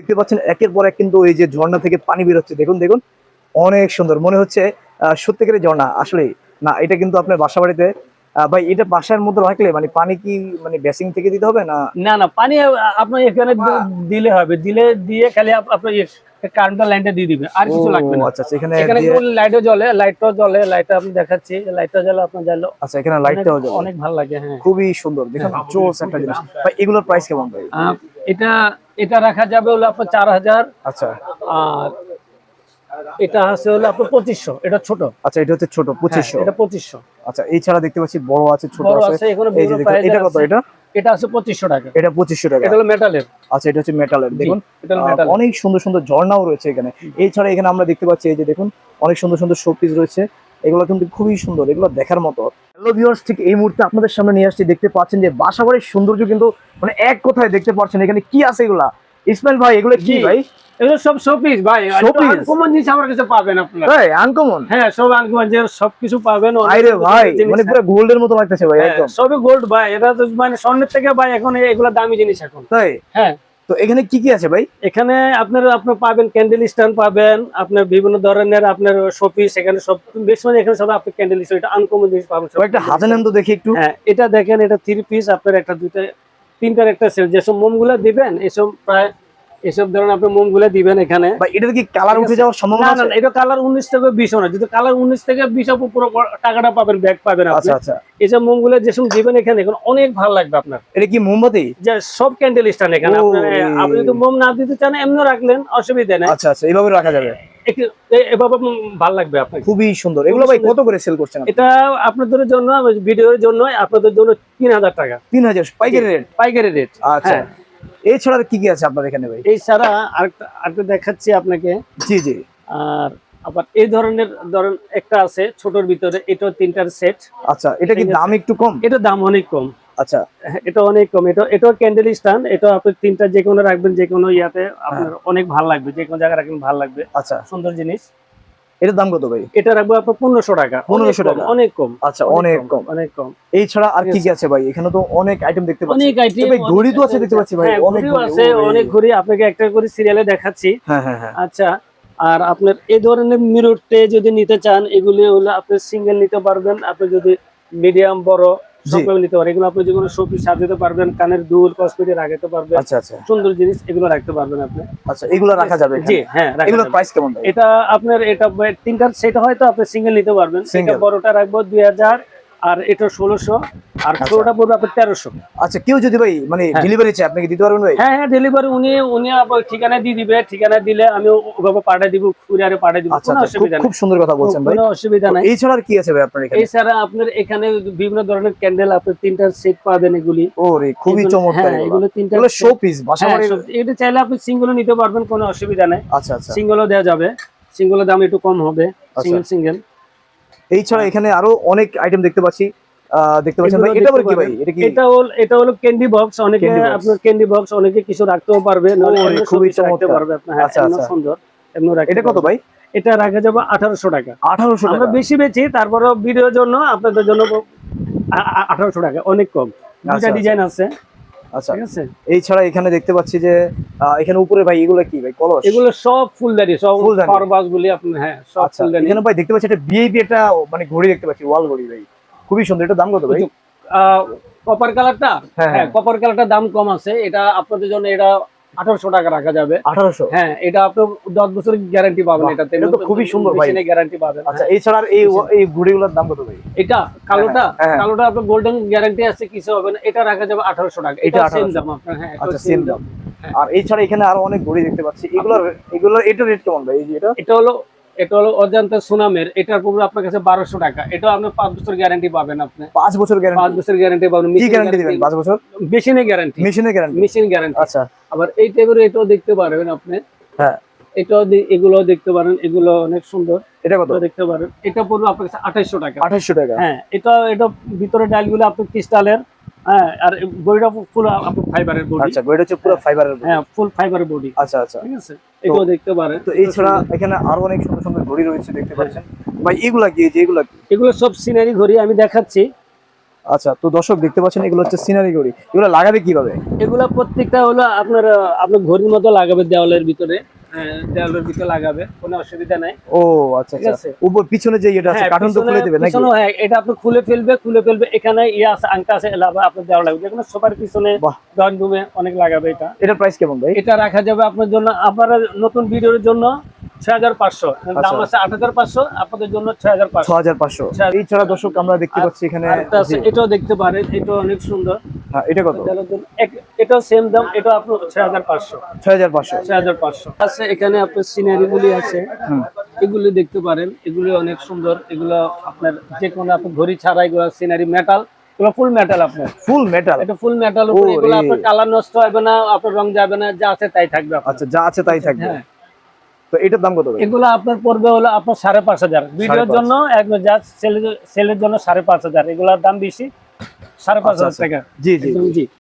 দেখতে পাচ্ছেন একের পর এক কিন্তু এই যে ঝর্ণা থেকে পানি বের হচ্ছে, দেখুন দেখুন অনেক সুন্দর মনে হচ্ছে। সত্যিকারের ঝর্ণা আসলে না, এটা কিন্তু আপনার বাসা বাড়িতে ভাই এটা বাসার মধ্যে রাখলে মানে পানি কি মানে বেসিং থেকে দিতে হবে না? না না, পানি আপনার এখানে দিলে হবে, দিয়ে খালি আপনার কারেন্টের লাইনটা দিয়ে দিবে, আর ও কিছু লাগবে না। আচ্ছা আচ্ছা, এখানে এখানে দিয়ে লাইটটাও জ্বলে, লাইটটা আপনি দেখাচ্ছি, লাইটটা জ্বলে আপনার জ্বলো। আচ্ছা এখানে লাইটটাও জ্বলে, অনেক ভালো লাগে। হ্যাঁ, খুবই সুন্দর দেখুন, জোস একটা জিনিস। ভাই এগুলোর প্রাইস কেমন ভাই? এটা এটা রাখা যাবে হলো আপনার 4000। আচ্ছা আর এটা আছে হলো আপনার 2500, এটা ছোট। আচ্ছা, এটা হচ্ছে ছোট 2500। এটা 2500। আচ্ছা এই ছাড়া দেখতে পাচ্ছি বড় আছে, ছোট বড় আছে। আছে, এখানে এই যে দেখুন, এটা কত? এটা আছে 2500 টাকা। এটা 2500 টাকা। এটা হলো মেটালের। আচ্ছা এটা হচ্ছে মেটালের, দেখুন এটা হলো মেটাল। অনেক সুন্দর সুন্দর ঝর্ণাও রয়েছে এখানে। এছাড়া এখানে আমরা দেখতে পাচ্ছি এই যে দেখুন অনেক সুন্দর সুন্দর শোপিস রয়েছে, এগুলো কিন্তু খুবই সুন্দর, এগুলো দেখার মতো। হ্যালো ভিউয়ার্স, ঠিক এই মুহূর্তে আপনাদের সামনে নিয়ে আসছি, দেখতে পাচ্ছেন যে বাসাবাড়ির সৌন্দর্য কিন্তু মানে এক কথায় দেখতে পাচ্ছেন। এখানে কি আছে এগুলা ইসমাইল ভাই? এগুলো কি ভাই? এগুলো সব শোপিস ভাই, আনকমন জিনিস আমার কাছে পাবেন আপনারা। ভাই আনকমন? হ্যাঁ, সব আনকমন, যে সবকিছু পাবেন। আরে ভাই মানে পুরো গোল্ডের মতো লাগতেছে ভাই একদম। সবই গোল্ড ভাই, এটা তো মানে স্বর্ণের থেকে ভাই এখন এগুলা দামি জিনিস এখন। তাই? হ্যাঁ। তো এখানে কি কি আছে ভাই? এখানে আপনার পাবেন ক্যান্ডেল স্ট্যান্ড পাবেন, আপনার বিভিন্ন ধরনের আপনার শোপিস, এখানে সব বেশ মানে এখানে সব আপনি ক্যান্ডেল স্ট্যান্ড, এটা আনকমন জিনিস পাবেন। একটা হাতে নেন তো দেখি একটু। হ্যাঁ, এটা দেখেন, এটা 3 পিস, আপনার একটা দুইটা তিনটার একটা সেট। যেসব মোমগুলো দিবেন এসব প্রায় এসব ধরনের আপনি মোমগুলো দিবেন এখানে। ভাই এটা কি কালার উঠে যাওয়ার সম্ভাবনা আছে? না, এটা কালার 19 থেকে 20 না, যদি কালার 19 থেকে 20 আপনি পুরো টাকাটা পাবেন, ব্যাগ পাবেন আপনি। আচ্ছা আচ্ছা, এসব মোমগুলো যেসব দিবেন এখানে এখন অনেক ভালো লাগবে আপনার। এটা কি মোমবাতি? যে সব ক্যান্ডেল স্ট্যান্ড এখানে আপনি যদি মোম না দিতে চান এমনি রাখলেন, অসুবিধা নেই। আচ্ছা আচ্ছা, এইভাবে রাখা যাবে, এভাবে ভালো লাগবে আপনার। খুবই সুন্দর। এগুলো ভাই কত করে সেল করছেন? এটা আপনাদের জন্য, ভিডিওর জন্য আপনাদের জন্য 3000 টাকা। 3000 পাইকারি রেট? পাইকারি রেট। আচ্ছা, এছাড়া কি কি আছে আপনার এখানে ভাই? এছাড়া আরেকটা দেখাচ্ছি আপনাকে। জি জি। আর আবার এই ধরনের ধরেন একটা আছে ছোটর ভিতরে, এটাও 3টার সেট। আচ্ছা, এটা কি দাম একটু কম? এটা দাম অনেক কম। আচ্ছা, এটা অনেক কম। এটাও ক্যান্ডেল স্ট্যান্ড, এটা আপনি 3টা যে কোনো রাখবেন, যে কোনো ইয়াতে আপনার অনেক ভালো লাগবে, যে কোনো জায়গায় রাখবেন ভালো লাগবে। আচ্ছা, সুন্দর জিনিস। এটার দাম কত ভাই? এটা রাখবো আপনার 1500 টাকা। 1500 টাকা? অনেক কম। আচ্ছা, অনেক কম, অনেক কম। এই ছাড়া আর কি কি আছে ভাই? এখানে তো অনেক আইটেম দেখতে পাচ্ছি। অনেক আইটেম, ভাই ঘড়ি তো আছে দেখতে পাচ্ছি ভাই, অনেক ঘড়ি আছে, অনেক ঘড়ি আপনাকে একটা করে সিরিয়ালে দেখাচ্ছি। হ্যাঁ হ্যাঁ হ্যাঁ। আচ্ছা, আর আপনার এই ধরনের মিরর ট্রে যদি নিতে চান, এগুলি হলো আপনি সিঙ্গেল নিতে পারবেন, আপনি যদি মিডিয়াম বড় সবগুলো নিতে পারেন। এগুলো আপনি যে কোনো শোপিস সাজাতে পারবেন, কানের দুল কসমেটিক রাখতে পারবেন। আচ্ছা আচ্ছা, সুন্দর জিনিস, এগুলো রাখতে পারবেন আপনি। আচ্ছা, এগুলো রাখা যাবে? জি হ্যাঁ। এগুলোর প্রাইস কেমন ভাই? এটা আপনার এটা 3টার সেট হয়, তো আপনি সিঙ্গেল নিতে পারবেন। এটা বড়টা রাখবো 2000, আর এটা 1600, আর ছোটটা পড়বে আপনার 1300। আচ্ছা, কেউ যদি ভাই মানে ডেলিভারি চায়, আপনি কি দিতে পারবেন ভাই? হ্যাঁ হ্যাঁ, ডেলিভারি উনি আপনার ঠিকানা দিয়ে দিবে, ঠিকানা দিলে আমি ওভাবে পাঠিয়ে দিব, কুরিয়ারে পাঠিয়ে দিব, কোনো অসুবিধা নেই। খুব সুন্দর কথা বলছেন ভাই, কোনো অসুবিধা নাই। এই ছাড়া আর কি আছে ভাই আপনার এখানে? এছাড়া আপনার এখানে বিভিন্ন ধরনের ক্যান্ডেল, আপনি 3টার সেট পাবেন। এগুলি ওরে খুবই চমৎকার, এগুলো 3টা শো পিস বাসাবাড়ির। এটা চাইলে আপনি সিঙ্গেলও নিতে পারবেন, কোনো অসুবিধা নাই। আচ্ছা আচ্ছা, সিঙ্গেলও দেওয়া যাবে, সিঙ্গেলের দাম একটু কম হবে। সিঙ্গেল এই ছাড়া এখানে আরো অনেক আইটেম দেখতে পাচ্ছি, দেখতে পাচ্ছেন ভাই। এটা কি ভাই? এটা হলো ক্যান্ডি বক্স। অনেকে আপনার ক্যান্ডি বক্স, অনেকে কিছু রাখতেও পারবে, খুবই চমৎকার পারবে আপনার। আচ্ছা আচ্ছা, সুন্দর এমন রাখতে। এটা কত ভাই? এটা রাখা যাবে 1800 টাকা। 1800 টাকা? আমরা বেশি বেচি, তারপরেও ভিডিওর জন্য আপনাদের জন্য 1800 টাকা, অনেক কম। দুইটা ডিজাইন আছে। আচ্ছা, ঠিক আছে। এই ছাড়া এখানে দেখতে পাচ্ছি যে এখানে উপরে ভাই এগুলো কি ভাই? কলস? এগুলো সব ফুলদানি, সব পারবাস গুলি আপনি। হ্যাঁ, সব ফুলদানি। এখানে ভাই দেখতে পাচ্ছি একটা ভিআইপি একটা মানে ঘড়ি দেখতে পাচ্ছি, ওয়াল ঘড়ি ভাই, খুবই সুন্দর। এটা দাম কত ভাই? কপার কালারটা? হ্যাঁ, কপার কালারটা দাম কম আছে। এটা আপনাদের জন্য এটা 1800 টাকা রাখা যাবে। 1800? হ্যাঁ, এটা আপনি 10 বছরের গ্যারান্টি পাবেন। এটাতে এটা তো খুবই সুন্দর ভাই, মেশিনে গ্যারান্টি পাবেন। আচ্ছা, এই ছাড়া এই ঘড়িগুলোর দাম কত ভাই? এটা কালোটা আপনার গোল্ডেন গ্যারান্টি আছে, কিছু হবে না। এটা রাখা যাবে 1800 টাকা। এটা সেম দাম আপনার। হ্যাঁ, আচ্ছা, সেম দাম। আর এই ছাড়া এখানে আরো অনেক ঘড়ি দেখতে পাচ্ছি, এগুলোর এটা রেট কেমন ভাই? এই যে এটা হলো অজন্তা সুনামের। এটার পুরো আপনার কাছে 1200 টাকা। এটা আপনি 5 বছর গ্যারান্টি পাবেন। আপনি 5 বছর গ্যারান্টি? 5 বছর গ্যারান্টি পাবেন। কি গ্যারান্টি দিবেন 5 বছর? মেশিনে গ্যারান্টি। মেশিনে গ্যারান্টি? Machine guarantee. আচ্ছা, আবার এই টাইপের এটাও দেখতে পারবেন আপনি। হ্যাঁ, এগুলো দেখতে পারেন, এগুলো অনেক সুন্দর। এটা কত দেখতে পারেন? এটা পড়বে আপনার কাছে 2800 টাকা। 2800 টাকা? হ্যাঁ, এটা ভিতরে ডাইলগুলো আপনার ক্রিস্টালের। হ্যাঁ, আর বডিটা পুরো আপনার ফাইবারের বডি। আচ্ছা, বডিটা হচ্ছে পুরো ফাইবারের বডি? হ্যাঁ, ফুল ফাইবারের বডি। আচ্ছা আচ্ছা, ঠিক আছে, এটাও দেখতে পারেন। তো এই ছাড়া এখানে আরো অনেক সুন্দর সুন্দর ঘড়ি রয়েছে দেখতে পাচ্ছেন ভাই। এগুলা কি? এগুলো সব সিনারি ঘড়ি আমি দেখাচ্ছি। আচ্ছা, তো দর্শক দেখতে পাচ্ছেন এগুলো হচ্ছে সিনারি ঘড়ি, এগুলো লাগাবে কিভাবে? এগুলা প্রত্যেকটা হলো আপনার আপনার ঘড়ির মতো লাগাবে দেওয়ালের ভিতরে, দেওয়ালের ভিতরে লাগাবে, কোনো অসুবিধা নাই। ও আচ্ছা ঠিক আচ্ছা, আছে। উপর পিছনে যে এটা আছে হ্যাঁ, কার্টুন তো খুলে দেবে নাকি? পিছনেও, হ্যাঁ, এটা আপনি খুলে ফেলবে, এখানে ইয়ে আছে, আংটা আছে, এলাবা আপনার দেওয়া লাগবে, যেকোনো সোফার পিছনে, বাহ, ড্রয়িং রুমে অনেক লাগাবে এটা। এটার প্রাইস কেমন ভাই? এটা রাখা যাবে আপনার জন্য, আপনার নতুন ভিডিওর জন্য 6500, দাম আছে 8500, আপনাদের জন্য 6500। 6500। এই ছাড়া দর্শক আমরা দেখতে পাচ্ছি এখানে, আরেকটা আছে, এটাও দেখতে পারেন, এটা অনেক সুন্দর। হ্যাঁ, এটা কত? এটাও সেম দাম, এটা আপনার 6500। 6500। 6500 আছে। এখানে আপনার সিনারি গুলি আছে, এগুলি দেখতে পারেন, এগুলি অনেক সুন্দর। এগুলো আপনার যে কোনো আপনার ঘড়ি ছাড়া এগুলো সিনারি মেটাল, এগুলো ফুল মেটাল, আপনার ফুল মেটাল? এটা ফুল মেটাল। ওরে। এগুলো আপনার কালার নষ্ট হবে না, আপনার রং যাবে না, যা আছে তাই থাকবে আপনার। আচ্ছা, যা আছে তাই থাকবে। হ্যাঁ, তো এটার দাম কত ভাই? এগুলো আপনার পড়বে হলো আপনার 5500, ভিডিওর 5,500 জন্য একদম, যা সেলের জন্য 5500, এগুলোর দাম বেশি, 5500 টাকা। জি জি। একদম জি।